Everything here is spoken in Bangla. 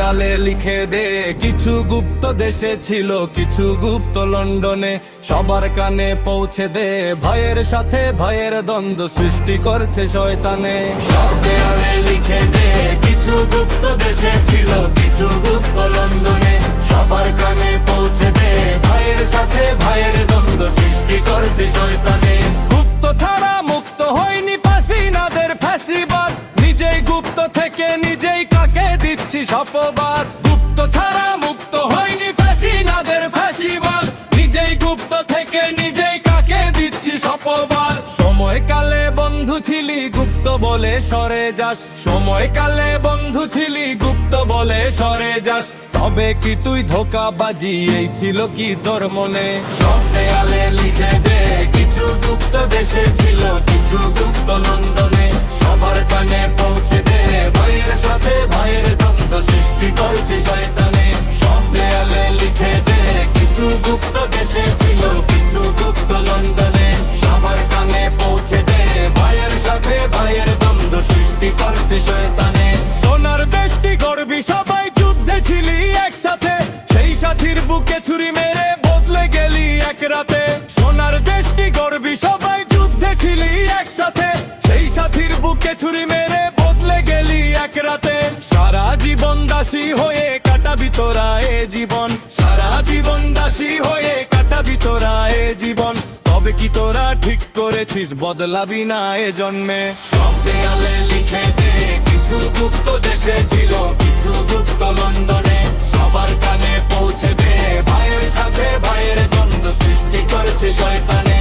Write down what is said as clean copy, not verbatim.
দেয়ালে লিখে দে কিছু গুপ্ত দেশে ছিল কিছু গুপ্ত লন্ডনে, সবার কানে পৌঁছে দে ভয়ের সাথে ভয়ের দ্বন্দ্ব সৃষ্টি করছে শয়তানে। সব দেয়ালে লিখে দে কিছু গুপ্ত দেশে ছিল কিছু গুপ্ত লন্ডনে, সবার কানে পৌঁছে দে ভয়ের সাথে ভয়ের দ্বন্দ্ব সৃষ্টি করছে শয়তানে। গুপ্ত ছাড়া মুক্ত হয়নি পাসিনাদের ফ্যাসিবাদ, নিজেই গুপ্ত থেকে নিজেই কাকে দিচ্ছি শপথ। গুপ্ত ছাড়া মুক্ত হয়নি ফ্যাসিনাদের ফ্যাসিবাদ, নিজেই গুপ্ত থেকে নিজেই কাকে দিচ্ছি শপথ। সময়কালে বন্ধু ছিলি গুপ্ত বলে সরে যাস, সময়কালে বন্ধু ছিলি গুপ্ত বলে সরে যাস, তবে কি তুই ধোঁকাবাজি এই ছিল কি তোর মনে? সব দেয়ালে লিখে দে কিছু গুপ্ত দেশে ছিল কিছু গুপ্ত লন্ডনে, সবার কানে পৌঁছে দে ভয়ের সাথে ভয়ের দ্বন্দ্ব সৃষ্টি করছে শয়তানে। সব দেয়ালে লিখে দে কিছু গুপ্ত দেশে ছিল কিছু গুপ্ত লন্ডনে, সবার কানে পৌঁছে দে ভয়ের সাথে ভয়ের দ্বন্দ্ব সৃষ্টি করছে শয়তানে। সোনার দেশটি গর্বী সবাই যুদ্ধে ছিলি একসাথে, সেই সাথীর বুকে ছুরি মেরে বদলে গেলি এক রাতে। সোনার দেশটি গর্বী সবাই যুদ্ধে ছিলি একসাথে, সেই সাথীর বুকে ছুরি মেরে বদলে গেলি এক রাতে। সারা জীবন দাসী হয়ে কাটাবি তোরা এ জীবন, সারা জীবন দাসী হয়ে কাটাবি তোরা এ জীবন, তবে কি তোরা ঠিক করেছিস বদলাবি না এ জন্মে? সব দেয়ালে লিখে দে কিছু গুপ্ত দেশে ছিল কিছু গুপ্ত লন্ডনে, সবার কানে পৌঁছে দে ভাইয়ের সাথে ভাইয়ের দ্বন্দ্ব সৃষ্টি করেছে শয়তানে।